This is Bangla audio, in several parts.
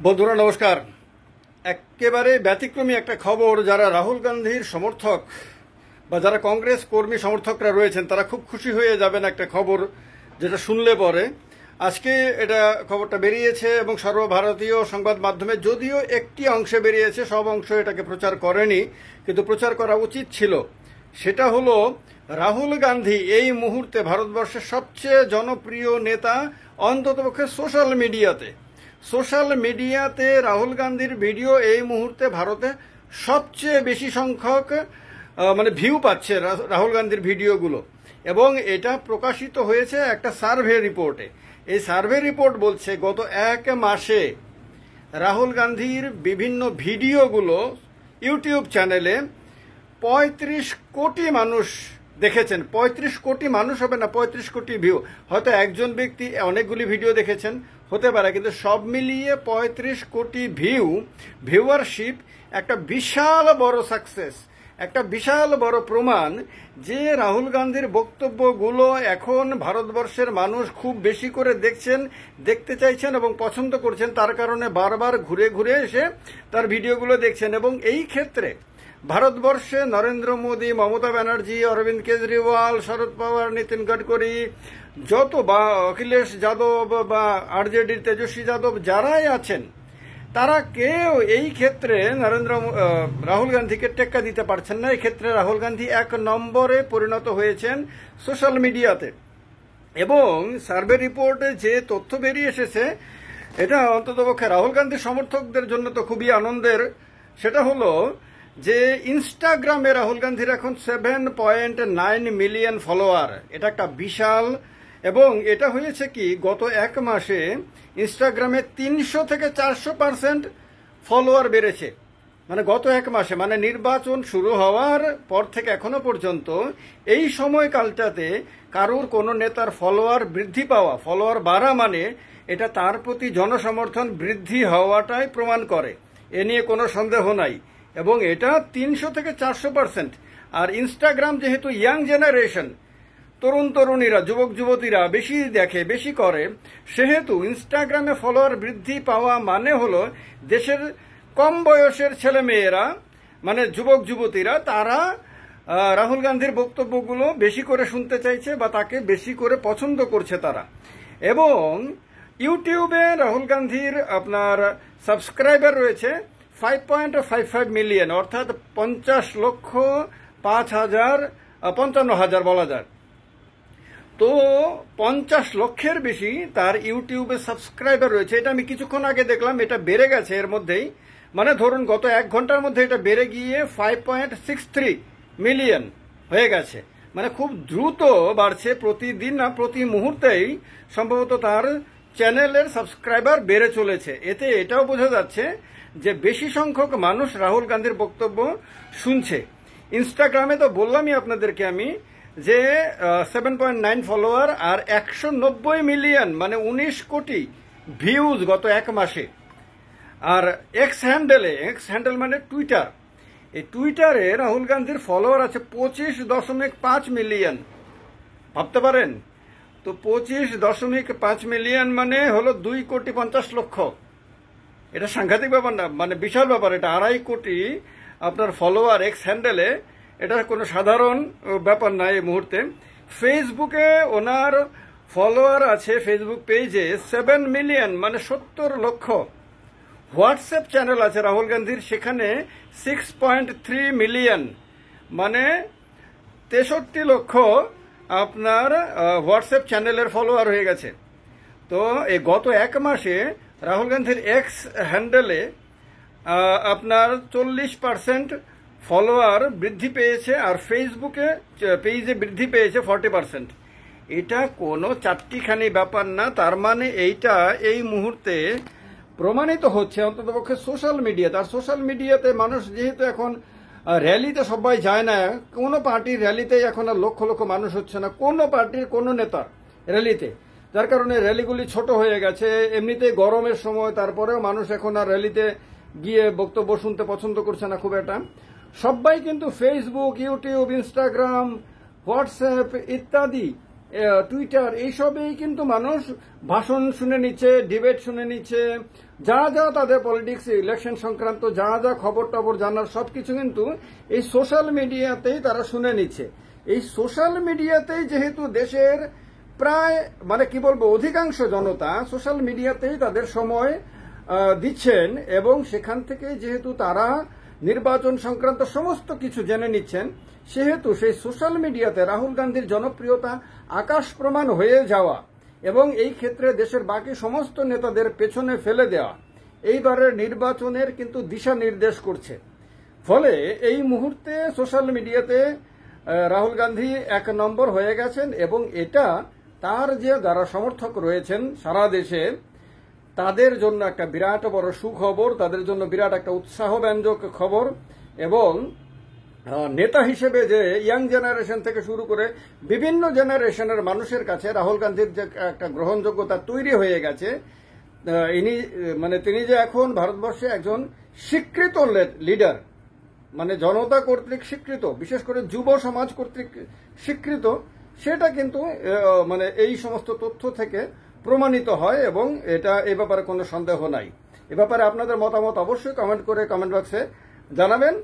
বন্ধুরা নমস্কার। একেবারে ব্যতিক্রমী একটা খবর। যারা রাহুল গান্ধীর সমর্থক বা যারা কংগ্রেস কর্মী সমর্থকরা রয়েছেন তারা খুব খুশি হয়ে যাবেন একটা খবর যেটা শুনলে পরে। আজকে খবরটা বেরিয়েছে এবং সর্বভারতীয় সংবাদ মাধ্যমে যদিও একটি অংশে বেরিয়েছে, সব অংশ এটাকে প্রচার করেনি, কিন্তু প্রচার করা উচিত ছিল। সেটা হলো রাহুল গান্ধী এই মুহূর্তে ভারতবর্ষের সবচেয়ে জনপ্রিয় নেতা, অন্ততপক্ষে সোশ্যাল মিডিয়াতে রাহুল গান্ধীর ভিডিও এই মুহূর্তে ভারতে সবচেয়ে বেশি সংখ্যক ভিউ পাচ্ছে রাহুল গান্ধীর ভিডিওগুলো। এবং এটা প্রকাশিত হয়েছে একটা সার্ভে রিপোর্টে। এই সার্ভে রিপোর্ট বলছে গত এক মাসে রাহুল গান্ধীর বিভিন্ন ভিডিওগুলো ইউটিউব চ্যানেলে ৩৫ কোটি মানুষ দেখেছেন। ৩৫ কোটি মানুষ হবে না, ৩৫ কোটি ভিউ। হয়তো একজন ব্যক্তি অনেকগুলি ভিডিও দেখেছেন, হতে পারে, কিন্তু সব মিলিয়ে ৩৫ কোটি ভিউয়ারশিপ একটা বিশাল বড় সাকসেস, একটা বিশাল বড় প্রমাণ যে রাহুল গান্ধীর বক্তব্যগুলো এখন ভারতবর্ষের মানুষ খুব বেশি করে দেখতে চাইছেন এবং পছন্দ করছেন। তার কারণে বারবার ঘুরে ঘুরে এসে তার ভিডিওগুলো দেখছেন। এবং এই ক্ষেত্রে ভারতবর্ষে নরেন্দ্র মোদী, মমতা ব্যানার্জি, অরবিন্দ কেজরিওয়াল, শরদ পাওয়ার, নীতিন গডকরি, বা অখিলেশ যাদব বা আরজেডির তেজস্বী যাদব যারাই আছেন, তারা কেউ এই ক্ষেত্রে রাহুল গান্ধীকে টেক্কা দিতে পারছেন না। এই ক্ষেত্রে রাহুল গান্ধী ১ নম্বরে পরিণত হয়েছেন সোশ্যাল মিডিয়াতে। এবং সার্ভে রিপোর্টে যে তথ্য বেরিয়ে এসেছে, এটা অন্ততপক্ষে রাহুল গান্ধীর সমর্থকদের জন্য তো খুবই আনন্দের। সেটা হলো যে ইনস্টাগ্রামে রাহুল গান্ধীর এখন 7.9 মিলিয়ন ফলোয়ার। এটা একটা বিশাল। এবং এটা হয়েছে কি, গত এক মাসে ইনস্টাগ্রামে ৩০০ থেকে ৪০০% ফলোয়ার বেড়েছে। গত এক মাসে, নির্বাচন শুরু হওয়ার পর থেকে এখনো পর্যন্ত এই সময়কালটাতে কারোর কোনো নেতার ফলোয়ার বৃদ্ধি পাওয়া, ফলোয়ার বাড়া এটা তার প্রতি জনসমর্থন বৃদ্ধি হওয়াটাই প্রমাণ করে। এ নিয়ে কোনো সন্দেহ নাই। এবং এটা ৩০০ থেকে ৪০০%। আর ইনস্টাগ্রাম যেহেতু ইয়াং জেনারেশন, তরুণীরা, যুবক যুবতীরা বেশি দেখে, বেশি করে, সেহেতু ইনস্টাগ্রামে ফলোয়ার বৃদ্ধি পাওয়া হলো দেশের কম বয়সের ছেলে মেয়েরা, যুবক যুবতীরা, তারা রাহুল গান্ধীর বক্তব্যগুলো বেশি করে শুনতে চাইছে বা তাকে বেশি করে পছন্দ করছে তারা। এবং ইউটিউবে রাহুল গান্ধীর সাবস্ক্রাইবার রয়েছে 5.55 মিলিয়ন, অর্থাৎ 50,55,000 বলা যায়। তো 50 লক্ষের বেশি তার ইউটিউবে সাবস্ক্রাইবার রয়েছে। এটা আমি কিছুক্ষণ আগে দেখলাম, এটা বেড়ে গেছে এর মধ্যেই। ধরুন গত 1 ঘন্টার মধ্যে এটা বেড়ে গিয়ে 5.63 মিলিয়ন হয়ে গেছে। খুব দ্রুত বাড়ছে, প্রতিদিন না প্রতি মুহূর্তেই সম্ভবত তার চ্যানেলের সাবস্ক্রাইবার বেড়ে চলেছে। এতে এটাও বোঝা যাচ্ছে যে বেশি সংখ্যক মানুষ রাহুল গান্ধীর বক্তব্য শুনছে। ইনস্টাগ্রামে তো বললামই আপনাদেরকে আমি যে 7.9 ফলোয়ার আর 190 মিলিয়ন 19 কোটি ভিউজ গত এক মাসে। আর এক্স হ্যান্ডেল টুইটার, এই টুইটারে রাহুল গান্ধীর ফলোয়ার আছে 25.5 মিলিয়ন। ভাবতে পারেন তো, 25.5 মিলিয়ন হলো 2,50,00,000। এটা সাংঘাতিক ব্যাপার না, বিশাল ব্যাপার। এটা 2.5 কোটি আপনার ফলোয়ার এক্স হ্যান্ডেলে, এটা কোনো সাধারণ ব্যাপার না এই মুহূর্তে। ফেসবুকে ওনার ফলোয়ার আছে, ফেসবুক পেজে 7 মিলিয়ন 70 লক্ষ। হোয়াটসঅ্যাপ চ্যানেল আছে রাহুল গান্ধীর, সেখানে 6.3 মিলিয়ন 63 লক্ষ আপনার হোয়াটসঅ্যাপ চ্যানেলের ফলোয়ার হয়ে গেছে। তো এই গত এক মাসে রাহুল গান্ধীর এক্স হ্যান্ডেলে আপনার 40% ফলোয়ার বৃদ্ধি পেয়েছে, আর ফেসবুকে পেজে বৃদ্ধি পেয়েছে 40%। এটা কোনো চারটিখানি ব্যাপার না। তার এইটা এই মুহূর্তে প্রমাণিত হচ্ছে অন্ততপক্ষে সোশ্যাল মিডিয়াতে। আর সোশ্যাল মিডিয়াতে মানুষ যেহেতু এখন র্যালিতে সবাই যায় না, কোনো পার্টির র্যালিতে এখন আর লক্ষ লক্ষ মানুষ হচ্ছে না, কোনো পার্টির কোনো নেতার র্যালিতে, যার কারণে র্যালিগুলি ছোট হয়ে গেছে। এমনিতে গরমের সময়, তারপরেও মানুষ এখন আর র্যালিতে গিয়ে বক্তব্য শুনতে পছন্দ করছে না খুব একটা। সবাই কিন্তু ফেসবুক, ইউটিউব, ইনস্টাগ্রাম, হোয়াটসঅ্যাপ ইত্যাদি, টুইটার, এইসবেই কিন্তু মানুষ ভাষণ শুনে নিচ্ছে, ডিবেট শুনে নিচ্ছে, যা যা তাদের পলিটিক্স ইলেকশন সংক্রান্ত যা যা খবর টবর জানার সবকিছু কিন্তু এই সোশ্যাল মিডিয়াতেই তারা শুনে নিচ্ছে। এই সোশ্যাল মিডিয়াতেই যেহেতু দেশের প্রায় মানে কি বলবো অধিকাংশ জনতা সোশ্যাল মিডিয়াতেই তাদের সময় দিচ্ছেন এবং সেখান থেকে যেহেতু তারা নির্বাচন সংক্রান্ত সমস্ত কিছু জেনে নিচ্ছেন, সেহেতু সেই সোশ্যাল মিডিয়াতে রাহুল গান্ধীর জনপ্রিয়তা আকাশ প্রমাণ হয়ে যাওয়া এবং এই ক্ষেত্রে দেশের বাকি সমস্ত নেতাদের পেছনে ফেলে দেওয়া এইবারের নির্বাচনের কিন্তু দিশা নির্দেশ করছে। ফলে এই মুহূর্তে সোশ্যাল মিডিয়াতে রাহুল গান্ধী 1 নম্বর হয়ে গেছেন এবং এটা তার যে যারা সমর্থক রয়েছেন সারা দেশে তাদের জন্য একটা বিরাট বড় সুখবর, তাদের জন্য বিরাট একটা উৎসাহব্যঞ্জক খবর। এবং নেতা হিসেবে যে ইয়াং জেনারেশন থেকে শুরু করে বিভিন্ন জেনারেশনের মানুষের কাছে রাহুল গান্ধীর যে একটা গ্রহণযোগ্যতা তৈরি হয়ে গেছে, তিনি যে এখন ভারতবর্ষে একজন স্বীকৃত লিডার, মানে জনতা কর্তৃক স্বীকৃত, বিশেষ করে যুব সমাজ কর্তৃক স্বীকৃত, সেটা কিন্তু এই সমস্ত তথ্য থেকে প্রমাণিত হয় এবং এটা এ ব্যাপারে কোনো সন্দেহ নাই। এ ব্যাপারে আপনাদের মতামত অবশ্যই কমেন্ট করে কমেন্ট বক্সে জানাবেন।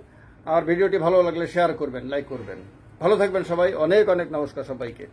আর ভিডিওটি ভালো লাগলে শেয়ার করবেন, লাইক করবেন। ভালো থাকবেন সবাই। অনেক অনেক নমস্কার সবাইকে।